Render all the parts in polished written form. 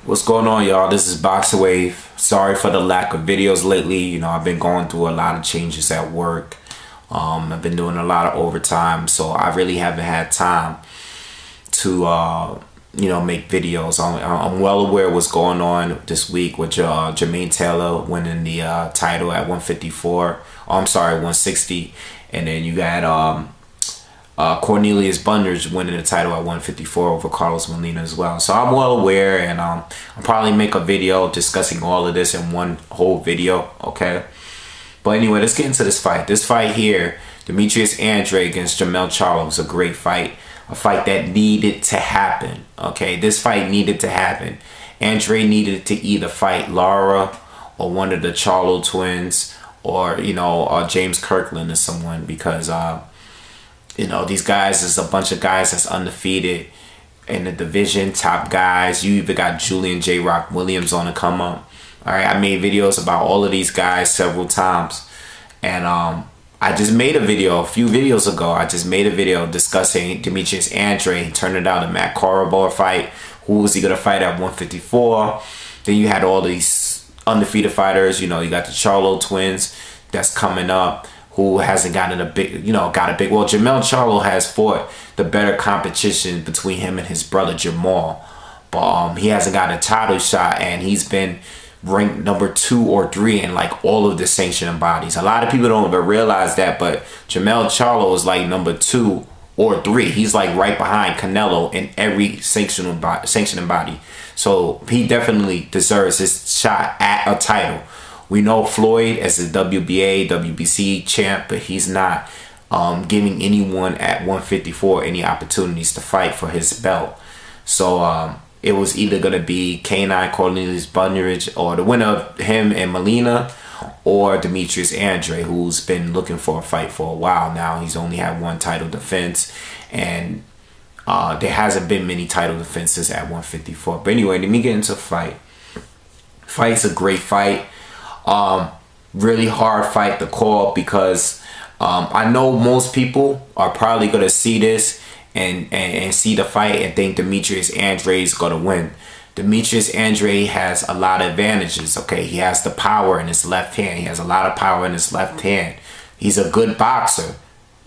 What's going on, y'all? This is BoxingWave. Sorry for the lack of videos lately. You know, I've been going through a lot of changes at work. I've been doing a lot of overtime, so I really haven't had time to, you know, make videos. I'm well aware what's going on this week with Jermell Charlo winning the title at 154. Oh, I'm sorry, 160. And then you got Cornelius Bunder's winning the title at 154 over Carlos Molina as well. So I'm well aware, and I'll probably make a video discussing all of this in one whole video, okay? But anyway, let's get into this fight. This fight here, Demetrius Andrade against Jermell Charlo, was a great fight. A fight that needed to happen, okay? This fight needed to happen. Andrade needed to either fight Lara or one of the Charlo twins, or, you know, James Kirkland or someone, because you know, these guys is a bunch of guys that's undefeated in the division, top guys. You even got Julian J. Rock Williams on the come up. All right, I made videos about all of these guys several times. And I just made a video a few videos ago. I just made a video discussing Demetrius Andrade. He turned it out a Matt Carabar fight. Who was he going to fight at 154? Then you had all these undefeated fighters. You know, you got the Charlo twins that's coming up, who hasn't gotten a big, you know, well, Jermell Charlo has fought the better competition between him and his brother Jermell, but he hasn't gotten a title shot, and he's been ranked number 2 or 3 in like all of the sanctioning bodies. A lot of people don't even realize that, but Jermell Charlo is like number 2 or 3. He's like right behind Canelo in every sanctioning body. So he definitely deserves his shot at a title. We know Floyd as a WBA, WBC champ, but he's not giving anyone at 154 any opportunities to fight for his belt. So it was either going to be K9 Cornelius Bunderich, or the winner of him and Molina, or Demetrius Andrade, who's been looking for a fight for a while now. He's only had one title defense, and there hasn't been many title defenses at 154. But anyway, let me get into the fight. Fight's a great fight. Really hard fight to call, because I know most people are probably going to see this and see the fight and think Demetrius Andrade is going to win. Demetrius Andrade has a lot of advantages, okay? He has the power in his left hand. He has a lot of power in his left hand. He's a good boxer,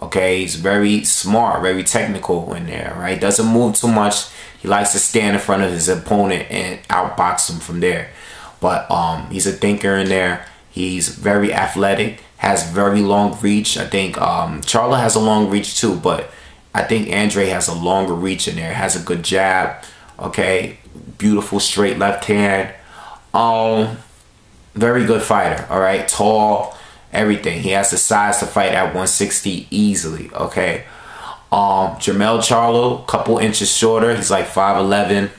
okay? He's very smart, very technical in there, right? Doesn't move too much. He likes to stand in front of his opponent and outbox him from there. But he's a thinker in there. He's very athletic, has very long reach. I think Charlo has a long reach too, but I think Andrade has a longer reach in there. Has a good jab, okay? Beautiful straight left hand. Very good fighter, all right? Tall, everything. He has the size to fight at 160 easily, okay? Jermell Charlo, couple inches shorter. He's like 5'11".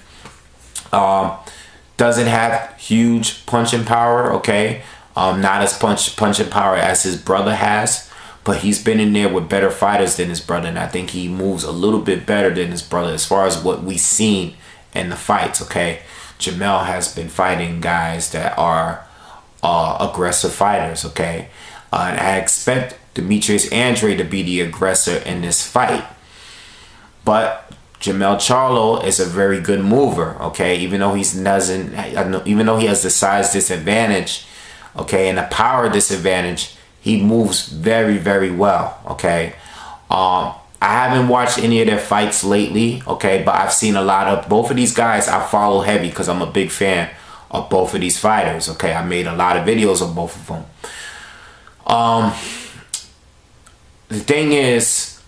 Doesn't have huge punching power, okay? Not as punching power as his brother has, but he's been in there with better fighters than his brother, and I think he moves a little bit better than his brother as far as what we've seen in the fights, okay? Jermell has been fighting guys that are aggressive fighters, okay? And I expect Demetrius Andrade to be the aggressor in this fight, but Jermell Charlo is a very good mover, okay? Even though he has the size disadvantage, okay, and the power disadvantage, he moves very, very well, okay? I haven't watched any of their fights lately, okay, but I've seen a lot of both of these guys. I follow heavy because I'm a big fan of both of these fighters, okay? I made a lot of videos of both of them. The thing is,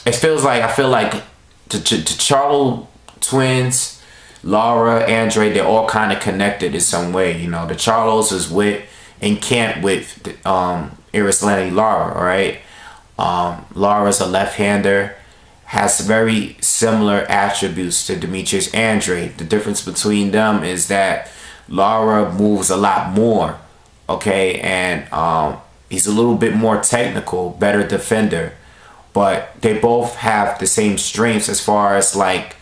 I feel like the Charlo twins, Lara, Andrade, they're all kind of connected in some way. You know, the Charlos is in camp with Arislandi Lara, all right? Lara's a left-hander, has very similar attributes to Demetrius Andrade. The difference between them is that Lara moves a lot more, okay? And he's a little bit more technical, better defender. But they both have the same strengths as far as like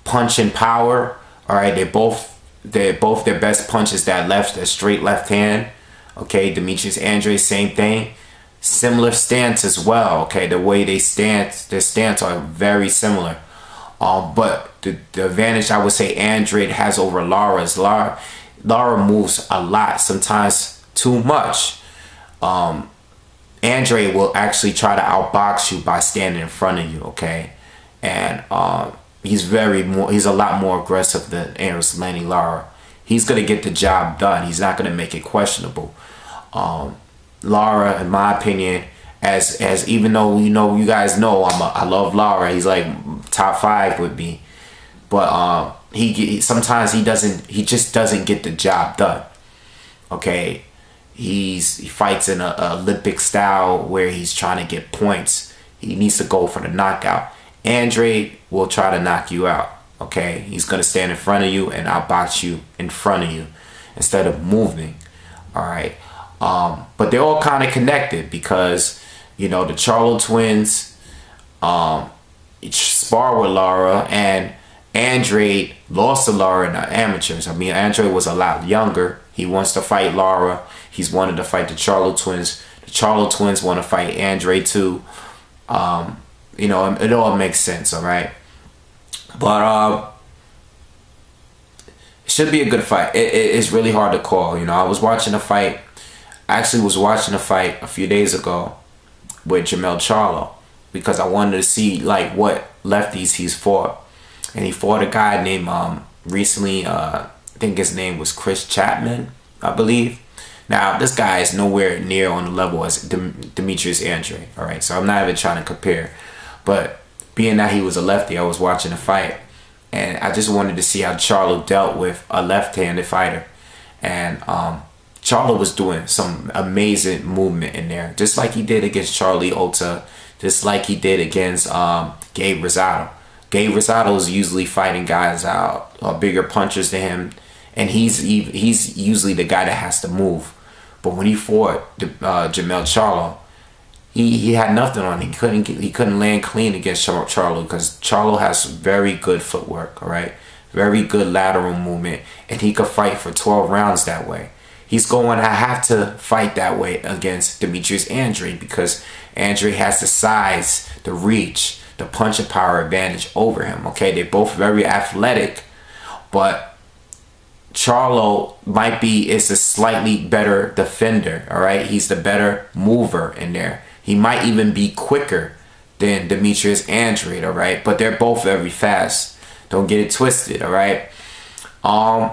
punch and power. All right, they're both their best punch is that straight left hand. Okay, Demetrius Andrade, same thing. Similar stance as well. Okay, the way their stance are very similar. But the advantage I would say Andrade has over Lara is Lara moves a lot, sometimes too much. Andrade will actually try to outbox you by standing in front of you, okay? And he's a lot more aggressive than Erislandy Lara. He's gonna get the job done. He's not gonna make it questionable. Lara, in my opinion, as even though you guys know I love Lara. He's like top 5 with me, but sometimes he just doesn't get the job done. Okay, he fights in a Olympic style where he's trying to get points. He needs to go for the knockout. Andrade will try to knock you out. Okay, he's gonna stand in front of you and outbox you in front of you instead of moving. All right, but they're all kind of connected because the Charlo twins spar with Lara, and Andrade lost to Lara in the amateurs. I mean, Andrade was a lot younger. He wants to fight Lara. He's wanted to fight the Charlo twins. The Charlo twins want to fight Andrade too. It all makes sense, all right? But it should be a good fight. It's really hard to call. I was watching a fight. I actually was watching a fight a few days ago with Jermell Charlo because I wanted to see like what lefties he's fought. And he fought a guy named recently, I think his name was Chris Chapman, I believe. Now, this guy is nowhere near on the level as Demetrius Andrade, all right? So I'm not even trying to compare. But being that he was a lefty, I was watching the fight. And I just wanted to see how Charlo dealt with a left-handed fighter. And Charlo was doing some amazing movement in there. Just like he did against Charlie Ota. Just like he did against Gabe Rosado. Gabe Rosado is usually fighting guys out, bigger punchers than him. And he's usually the guy that has to move. But when he fought Jermell Charlo, he had nothing on him. He couldn't land clean against Charlo because Charlo has very good footwork, all right? Very good lateral movement, and he could fight for 12 rounds that way. He's going to have to fight that way against Demetrius Andrade because Andrade has the size, the reach, the punching power advantage over him, okay? They're both very athletic, but Charlo is a slightly better defender, all right? He's the better mover in there. He might even be quicker than Demetrius Andrade, all right? But they're both very fast. Don't get it twisted, all right? A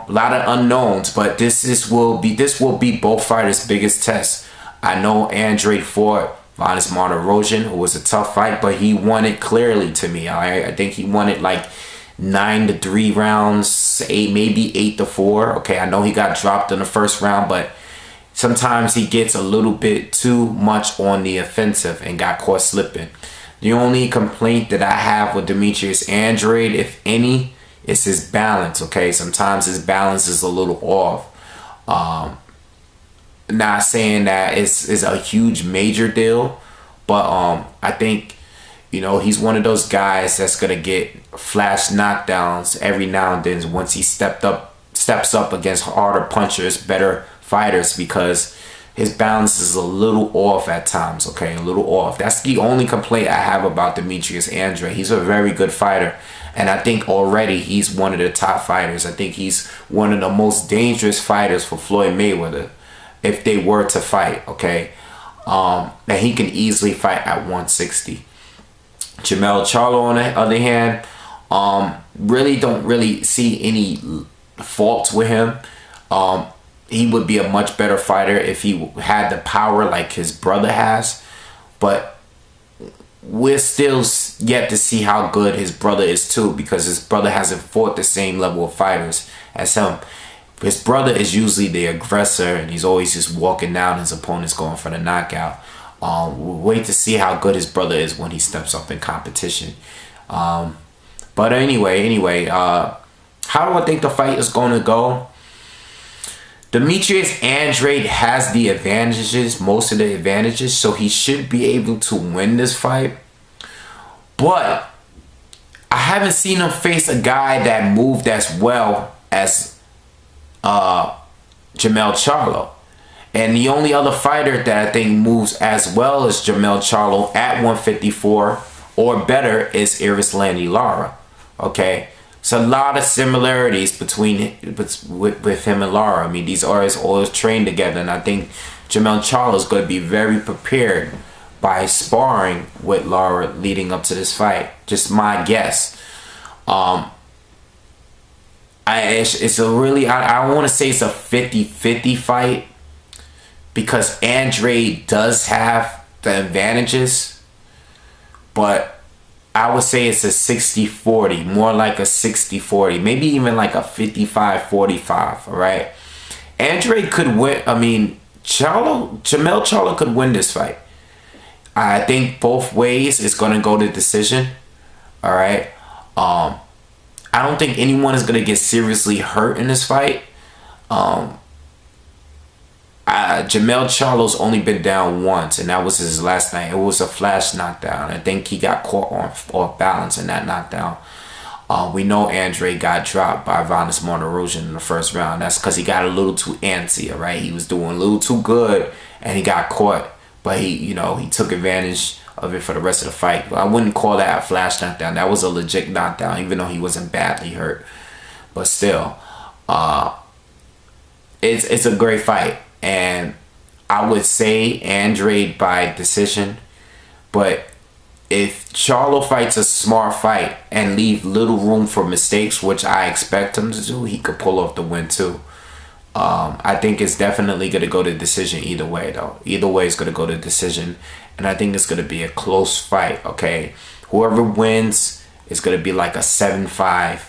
lot of unknowns, but this will be both fighters' biggest test. I know Andrade fought Vanes Martirosyan, who was a tough fight, but he won it clearly to me, all right? I think he won it like 9-3 rounds, maybe 8-4. Okay, I know he got dropped in the first round, but sometimes he gets a little bit too much on the offensive and got caught slipping. The only complaint that I have with Demetrius Andrade, if any, is his balance, okay? Sometimes his balance is a little off. Not saying that it's a huge major deal, but I think, he's one of those guys that's going to get flash knockdowns every now and then once he steps up against harder punchers, better fighters, because his balance is a little off at times, okay? A little off. That's the only complaint I have about Demetrius Andrade. He's a very good fighter, and I think already he's one of the top fighters. I think he's one of the most dangerous fighters for Floyd Mayweather if they were to fight, okay? And he can easily fight at 160. Jermell Charlo, on the other hand, don't really see any faults with him. He would be a much better fighter if he had the power like his brother has, but we're still yet to see how good his brother is too, because his brother hasn't fought the same level of fighters as him. His brother is usually the aggressor, and he's always just walking down his opponents going for the knockout. We'll wait to see how good his brother is when he steps up in competition. But anyway, how do I think the fight is going to go? Demetrius Andrade has the advantages, most of the advantages, so he should be able to win this fight. But I haven't seen him face a guy that moved as well as Jermell Charlo. And the only other fighter that I think moves as well as Jermell Charlo at 154 or better is Erislandy Lara. Okay, it's a lot of similarities between with him and Lara. I mean, these artists always train together, and I think Jermell Charlo is going to be very prepared by sparring with Lara leading up to this fight. Just my guess. It's a really, I want to say it's a 50-50 fight, because Andrade does have the advantages, but I would say it's a 60-40, more like a 60-40, maybe even like a 55-45, all right? Andrade could win. I mean, Jermell Charlo could win this fight. I think both ways it's going to go to decision, all right? I don't think anyone is going to get seriously hurt in this fight. Jermell Charlo's only been down once, and that was his last night. It was a flash knockdown. I think he got caught off balance in that knockdown. We know Andrade got dropped by Vanes Martirosyan in the first round. That's because he got a little too antsy, all right? He was doing a little too good, and he got caught. But he took advantage of it for the rest of the fight. I wouldn't call that a flash knockdown. That was a legit knockdown, even though he wasn't badly hurt. But still, it's a great fight. And I would say Andrade by decision. But if Charlo fights a smart fight and leave little room for mistakes, which I expect him to do, he could pull off the win too. I think it's definitely going to go to decision either way, though. Either way, it's going to go to decision. And I think it's going to be a close fight, okay? Whoever wins is going to be like a 7-5,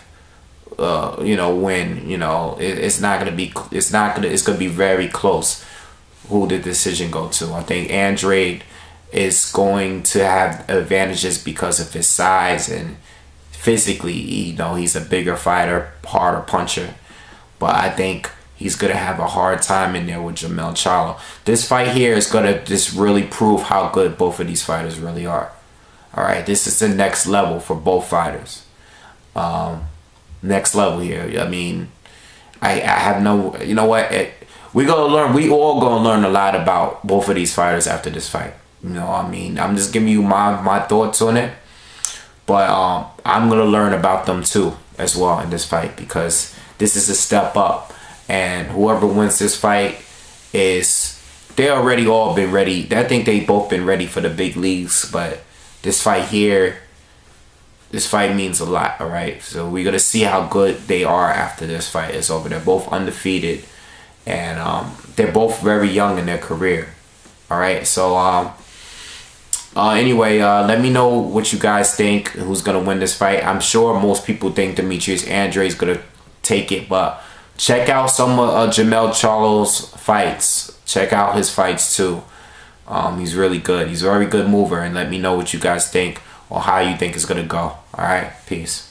win. It's not going to be, it's going to be very close who the decision go to. I think Andrade is going to have advantages because of his size and physically, he's a bigger fighter, harder puncher. But I think he's going to have a hard time in there with Jermell Charlo. This fight here is going to just really prove how good both of these fighters really are. All right, this is the next level for both fighters. Next level here. I mean, I have no, we're going to learn, we all going to learn a lot about both of these fighters after this fight. I mean, I'm just giving you my thoughts on it. But I'm going to learn about them too as well in this fight, because this is a step up. And whoever wins this fight they already all been ready. I think they both been ready for the big leagues. But this fight here, this fight means a lot, all right? So we're going to see how good they are after this fight is over. They're both undefeated. And they're both very young in their career, all right? So anyway, let me know what you guys think, who's going to win this fight. I'm sure most people think Demetrius Andrade is going to take it, but check out some of Jermell Charlo's fights. Check out his fights too. He's really good. He's a very good mover. And let me know what you guys think or how you think it's going to go. All right. Peace.